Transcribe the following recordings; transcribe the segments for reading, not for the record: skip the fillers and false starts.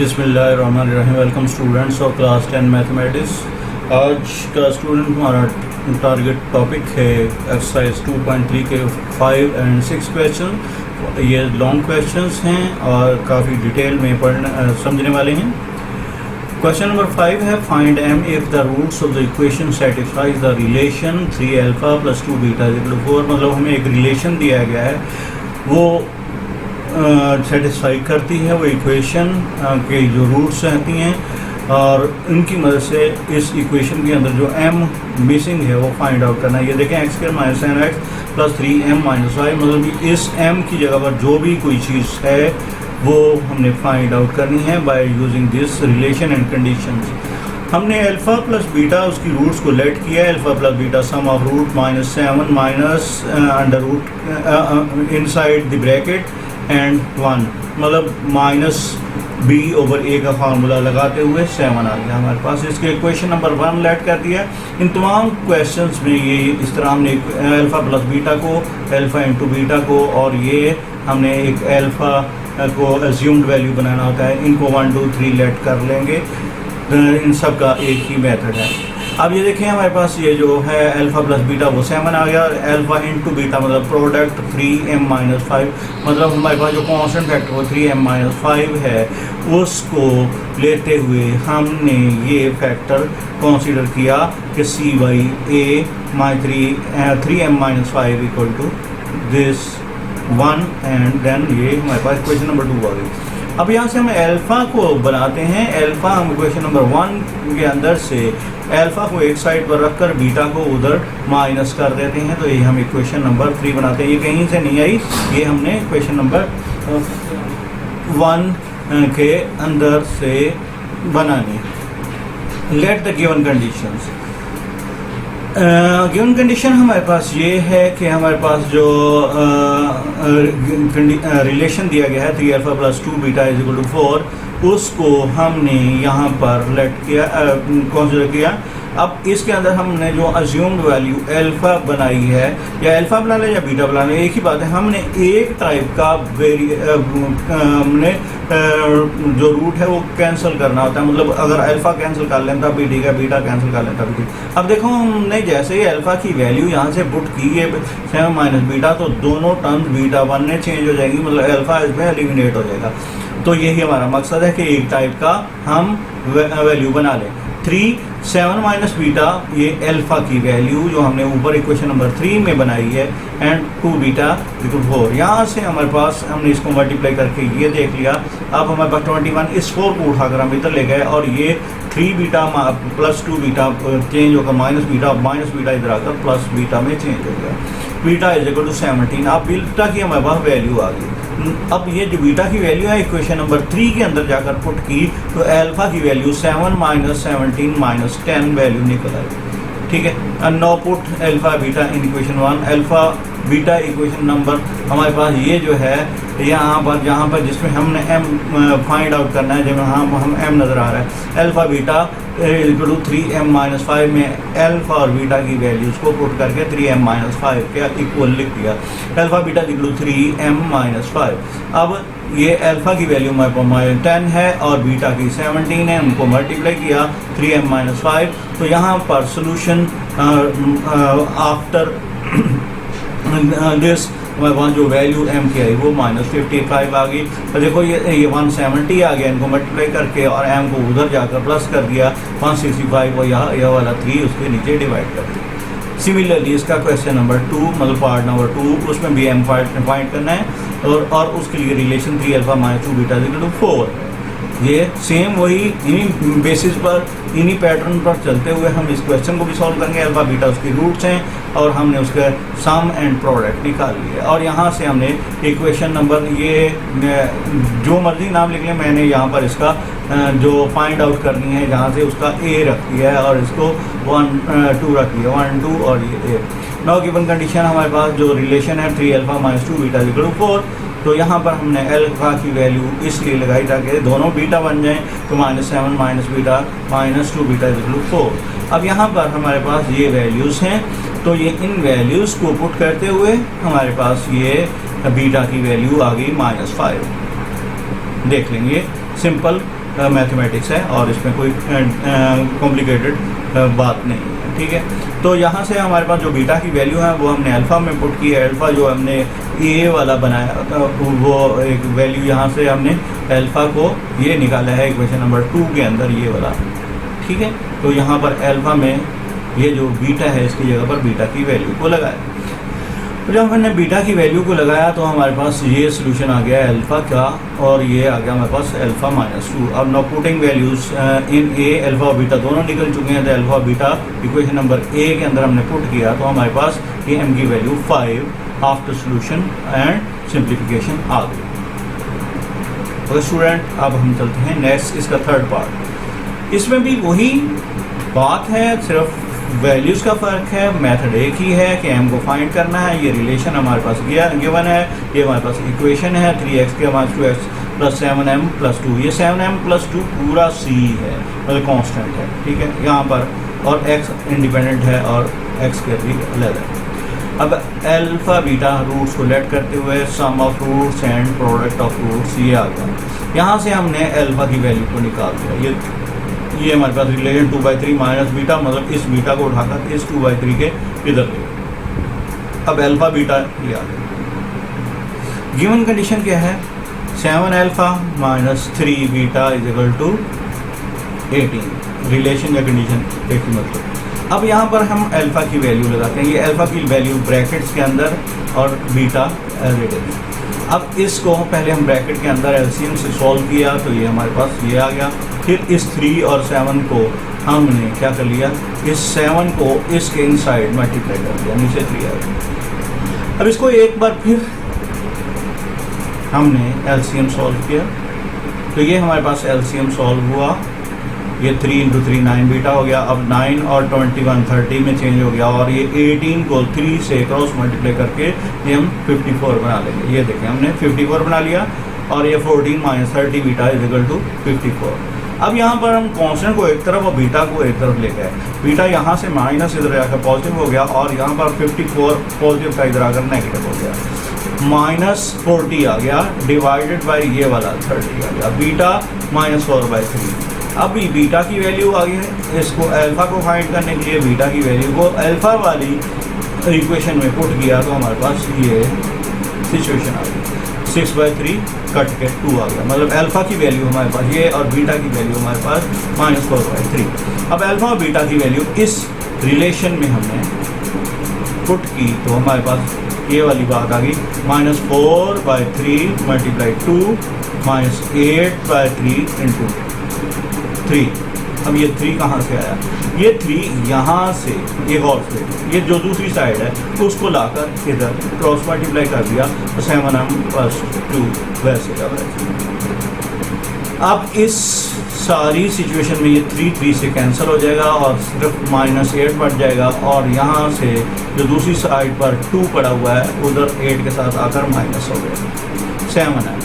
बिस्मिल्लाहिर्रहमानिर्रहीम। Welcome students of class 10 mathematics. आज का स्टूडेंट हमारा टारगेट टॉपिक है एक्सरसाइज 2.3 के 5 और 6 क्वेश्चन। ये लॉन्ग क्वेश्चंस हैं और काफ़ी डिटेल में समझने वाले हैं। क्वेश्चन नंबर 5 है find m if the roots of the equation satisfies the relation 3 alpha plus 2 beta equal to 4। मतलब हमें एक रिलेशन दिया गया है, वो सेटिस्फाई करती है वो इक्वेशन के जो रूट्स रहती हैं, और उनकी मदद से इस इक्वेशन के अंदर जो m मिसिंग है वो फाइंड आउट करना है। ये देखें x² minus n x plus 3m minus 5, मतलब कि इस m की जगह पर जो भी कोई चीज़ है वो हमने फाइंड आउट करनी है by using this relation and conditions. हमने अल्फ़ा प्लस बीटा उसकी रूट्स को लेट किया। Alpha plus beta sum of root minus 7 minus under root inside the bracket and 1, मतलब माइनस b ओवर a का formula लगाते हुए 7 आ गया हमारे पास। इसके इक्वेशन नंबर 1 लेट कर दिया। इन तमाम क्वेश्चंस में ये इस तरह हमने अल्फ़ा प्लस बीटा को, अल्फ़ा इंटू बीटा को, और ये हमने एक अल्फ़ा को एज्यूम्ड वैल्यू बनाना होता है। इनको 1 2 3 लेट कर लेंगे। इन सब का एक ही मेथड है। अब ये देखें हमारे पास ये जो है अल्फ़ा प्लस बीटा वो 7 आ गया, और अल्फ़ा इंटू बीटा मतलब प्रोडक्ट 3m माइनस 5, मतलब हमारे पास जो कॉन्स्टेंट फैक्टर वो 3m माइनस 5 है, उसको लेते हुए हमने ये फैक्टर कंसीडर किया कि c by a my 3m minus 5 equal to this 1, and then ये हमारे पास क्वेश्चन नंबर 2 आ गई। अब यहाँ से हम अल्फ़ा को बनाते हैं। अल्फ़ा हम इक्वेशन नंबर 1 के अंदर से अल्फ़ा को एक साइड पर रखकर बीटा को उधर माइनस कर देते हैं, तो ये हम इक्वेशन नंबर 3 बनाते हैं। ये कहीं से नहीं आई, ये हमने इक्वेशन नंबर 1 के अंदर से बनानी। Let the given conditions. Given condition हमारे पास ये है कि हमारे पास जो रिलेशन दिया गया है 3 alpha plus 2 beta is equal to 4, उसको हमने यहाँ पर लेट किया, कंसीडर किया। अब इसके अंदर हमने जो अज्यूम्ड वैल्यू अल्फ़ा बनाई है, या अल्फ़ा बना लें या बीटा बना लें, एक ही बात है। हमने एक टाइप का हमने जो रूट है वो कैंसिल करना होता है, मतलब अगर अल्फ़ा कैंसिल कर लें तब भी ठीक है, बीटा कैंसिल कर लें तब भी ठीक। अब देखो हमने जैसे ही अल्फ़ा की वैल्यू यहाँ से पुट की है 7 माइनस बीटा, तो दोनों टर्म्स बीटा 1 में चेंज हो जाएंगी, मतलब अल्फ़ा इसमें एलिमिनेट हो जाएगा। तो यही हमारा मकसद है कि एक टाइप का हम वैल्यू बना लें। 7 माइनस बीटा ये अल्फ़ा की वैल्यू जो हमने ऊपर इक्वेशन नंबर 3 में बनाई है, एंड 2 बीटा इक्वल 4। यहाँ से हमारे पास हमने इसको मल्टीप्लाई करके ये देख लिया। अब हमारे पास 21, इस 4 को उठाकर हम इधर ले गए, और ये 3 बीटा प्लस 2 बीटा चेंज होकर माइनस बीटा इधर आकर प्लस बीटा में चेंज हो गया। Beta is equal to 17। अब बीटा की हमारे पास वैल्यू आ गई। अब ये जो बीटा की वैल्यू है इक्वेशन नंबर 3 के अंदर जाकर पुट की, तो अल्फ़ा की वैल्यू 7 माइनस 17 माइनस 10 वैल्यू निकल आई। ठीक है, और know put alpha beta in equation 1। Alpha beta equation number हमारे पास ये जो है यहाँ पर जिसमें हमने m फाइंड आउट करना है, जब हम m नज़र आ रहा है, alpha beta equal to 3m minus 5 में अल्फ़ा और बीटा की वैल्यूज़ को पुट करके 3m माइनस 5 के इक्वल लिख दिया। Alpha beta equal to 3m minus 5। अब ये अल्फ़ा की वैल्यू हमारे पास 10 है और बीटा की 17 है, उनको मल्टीप्लाई किया 3m माइनस 5। तो यहाँ पर सोल्यूशन आफ्टर दिस हमारे पास जो वैल्यू m की आई वो माइनस 55 आ गई। और देखो ये 170 आ गया, इनको मल्टीप्लाई करके और m को उधर जाकर प्लस कर दिया 165, और यह वाला 3 उसके नीचे डिवाइड कर दिया। सिमिलरली इसका क्वेश्चन नंबर 2 मतलब पार्ट नंबर 2, उसमें भी m फाइंड करना है, और उसके लिए relation 3 alpha minus 2 beta equal to 4। ये सेम वही इन्हीं बेसिस पर, इन्हीं पैटर्न पर चलते हुए हम इस क्वेश्चन को भी सॉल्व करेंगे। अल्फ़ा बीटा उसकी रूट्स हैं और हमने उसके सम एंड प्रोडक्ट निकाल लिए, और यहाँ से हमने इक्वेशन नंबर ये जो मर्जी नाम लिख लें, मैंने यहाँ पर इसका जो फाइंड आउट करनी है जहाँ से उसका a रख दिया है और इसको 1 2 रख दिया, 1 2 और ये a। नाउ गिवन कंडीशन हमारे पास जो रिलेशन है 3 alpha minus 2 beta equal to 4, तो यहाँ पर हमने अल्फ़ा की वैल्यू इसलिए लगाई ताकि दोनों बीटा बन जाएं, तो -7 minus beta minus 2 beta equal to 4। अब यहाँ पर हमारे पास ये वैल्यूज़ हैं, तो ये इन वैल्यूज़ को पुट करते हुए हमारे पास ये बीटा की वैल्यू आ गई -5। देख लेंगे सिंपल मैथमेटिक्स है और इसमें कोई कॉम्प्लिकेटेड बात नहीं है, ठीक है। तो यहाँ से हमारे पास जो बीटा की वैल्यू है वो हमने अल्फ़ा में पुट की है। अल्फ़ा जो हमने ए वाला बनाया था वो एक वैल्यू यहाँ से हमने अल्फ़ा को ये निकाला है इक्वेशन नंबर 2 के अंदर, ये वाला, ठीक है। तो यहाँ पर अल्फ़ा में ये जो बीटा है इसकी जगह पर बीटा की वैल्यू को लगाया। तो जब हमने बीटा की वैल्यू को लगाया तो हमारे पास ये सोल्यूशन आ गया अल्फ़ा का, और ये आ गया हमारे पास अल्फ़ा -2। अब now putting values in A, alpha और बीटा दोनों निकल चुके हैं, तो अल्फ़ा और बीटा इक्वेशन नंबर ए के अंदर हमने पुट किया तो हमारे पास ये एम की value 5 after solution and simplification आ गई। तो स्टूडेंट अब हम चलते हैं नेक्स्ट, इसका थर्ड पार्ट। इसमें भी वही बात है, सिर्फ वैल्यूज़ का फ़र्क है, मेथड एक ही है कि एम को फाइंड करना है। ये रिलेशन हमारे पास गिवन है, ये हमारे पास इक्वेशन है 3x के minus 2x plus 7m plus 2। ये 7m प्लस 2 पूरा c है, मतलब कांस्टेंट है, ठीक है यहाँ पर, और x इंडिपेंडेंट है और x के भी अलग है। अब अल्फ़ा बीटा रूट्स को लेट करते हुए sum of roots and product of roots ये आ गया। यहाँ से हमने अल्फ़ा की वैल्यू को निकाल दिया। ये हमारे पास रिलेशन 2/3 माइनस बीटा, मतलब इस बीटा को उठाकर इस 2/3 के इधर ले। अब अल्फ़ा बीटा ये आ गया। गिवन कंडीशन क्या है, 7 alpha minus 3 beta is equal to 18। Relation या कंडीशन एक ही मतलब। अब यहाँ पर हम अल्फ़ा की वैल्यू लगाते हैं, ये अल्फ़ा की वैल्यू ब्रैकेट्स के अंदर और बीटा एज इट इज। अब इसको पहले हम ब्रैकेट के अंदर एलसीएम से सॉल्व किया तो ये हमारे पास ये आ गया। फिर इस 3 और 7 को हमने क्या कर लिया, इस 7 को इसके इनसाइड मल्टीप्लाई कर दिया, नीचे 3 आ गया। अब इसको एक बार फिर हमने एलसीएम सॉल्व किया तो ये हमारे पास एलसीएम सॉल्व हुआ, ये 3 × 3 9 बीटा हो गया। अब 9 और 21 30 में चेंज हो गया, और ये 18 को 3 से क्रॉस मल्टीप्लाई करके ये हम 54 बना लेंगे। ये देखें हमने 54 बना लिया, और ये 14 minus 30 beta is equal to 54। अब यहाँ पर हम कांस्टेंट को एक तरफ और बीटा को एक तरफ ले गए। बीटा यहाँ से माइनस इधर आकर पॉजिटिव हो गया, और यहाँ पर 54 पॉजिटिव का इधर आकर नेगेटिव हो गया। -40 आ गया डिवाइडेड बाई ये वाला 30 आ गया, बीटा -4/3। अब ये बीटा की वैल्यू आ गई है, इसको अल्फ़ा को फाइंड करने के लिए बीटा की वैल्यू को अल्फ़ा वाली इक्वेशन में पुट किया तो हमारे पास ये सिचुएशन आ गई। 6/3 कट के 2 आ गया, मतलब अल्फ़ा की वैल्यू हमारे पास ये और बीटा की वैल्यू हमारे पास -4/3। अब अल्फ़ा और बीटा की वैल्यू इस रिलेशन में हमने पुट की तो हमारे पास ये वाली बात आ गई, -4/3 मल्टीप्लाई 2 -8/3 इंटू 3। अब ये 3 कहाँ से आया, ये 3 यहाँ से एक और से ये जो दूसरी साइड है उसको लाकर इधर क्रॉस मल्टीप्लाई कर दिया तो 7m + 2 वैसे का वैसे। अब इस सारी सिचुएशन में ये 3 से कैंसिल हो जाएगा और सिर्फ -8 बढ़ जाएगा, और यहाँ से जो दूसरी साइड पर 2 पड़ा हुआ है उधर 8 के साथ आकर माइनस हो गया 7 है।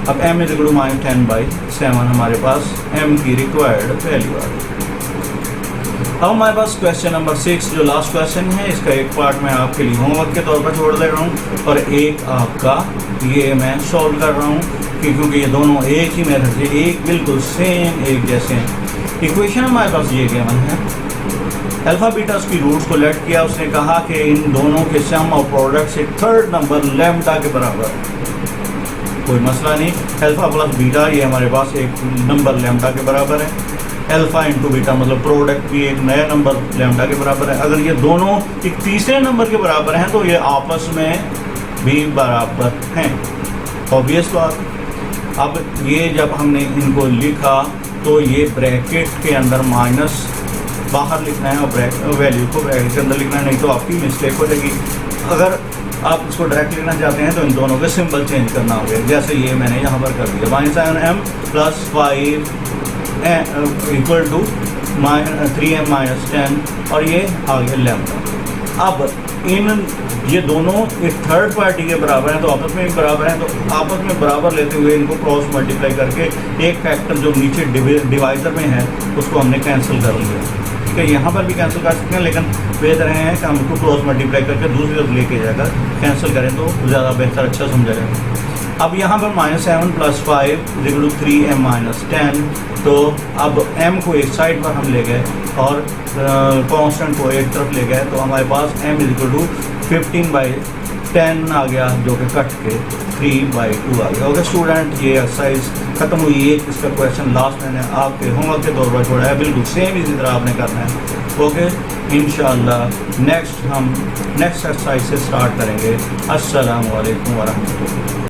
अब m इज इक्वल टू -10/7 हमारे पास m की रिक्वायर्ड वैल्यू आ गई। अब हमारे पास क्वेश्चन नंबर 6 जो लास्ट क्वेश्चन है, इसका एक पार्ट मैं आपके लिए होमवर्क के तौर पर छोड़ दे रहा हूँ और एक आपका ये मैं सॉल्व कर रहा हूँ क्योंकि ये दोनों एक ही मेथड से एक बिल्कुल सेम एक जैसे हैं। इक्वेशन हमारे पास ये गिवन है, अल्फ़ा बीटा की रूट्स को लेट किया, उसने कहा कि इन दोनों के सम और प्रोडक्ट से थर्ड नंबर लैम्डा के बराबर, कोई मसला नहीं। अल्फ़ा प्लस बीटा ये हमारे पास एक नंबर लैम्डा के बराबर है, अल्फ़ा इंटू बीटा मतलब प्रोडक्ट भी एक नया नंबर लैम्डा के बराबर है। अगर ये दोनों एक तीसरे नंबर के बराबर हैं तो ये आपस में भी बराबर हैं, ऑब्वियस बात। अब ये जब हमने इनको लिखा तो ये ब्रैकेट के अंदर माइनस बाहर लिखना है और वैल्यू को ब्रैकेट के अंदर लिखना है, नहीं तो आपकी मिस्टेक हो जाएगी। अगर आप इसको डायरेक्ट लिखना चाहते हैं तो इन दोनों के सिंबल चेंज करना होगा, जैसे ये मैंने यहाँ पर कर दिया -7m + 5 इक्वल टू 3m - 10 और ये आ गया लैम्डा। अब इन ये दोनों एक थर्ड पार्टी के बराबर हैं तो आपस में एक बराबर हैं, तो आपस में बराबर लेते हुए इनको क्रॉस मल्टीप्लाई करके एक फैक्टर जो नीचे डिवाइजर में है उसको हमने कैंसिल कर लिया। ठीक है, यहाँ पर भी कैंसिल कर सकते हैं लेकिन बेहतर है कि हम इसको क्रॉस मल्टीप्लाई करके दूसरी तरफ लेके जाकर कैंसिल करें तो ज़्यादा बेहतर अच्छा समझा जाएगा। अब यहाँ पर -7 + 5 = 3m-10, तो अब m को एक साइड पर हम ले गए और कांस्टेंट को एक तरफ ले गए, तो हमारे पास m = 15/10 आ गया, जो कि कट के 3/2 आ गया। ओके स्टूडेंट, ये एक्सरसाइज खत्म हुई है। इसका क्वेश्चन लास्ट मैंने आपके होमवर्क के तौर पर छोड़ा है, बिल्कुल सेम इसी तरह आपने करना है। ओके, इंशाल्लाह नेक्स्ट एक्सरसाइज से स्टार्ट करेंगे। अस्सलामु अलैकुम वरहमतुल्लाह।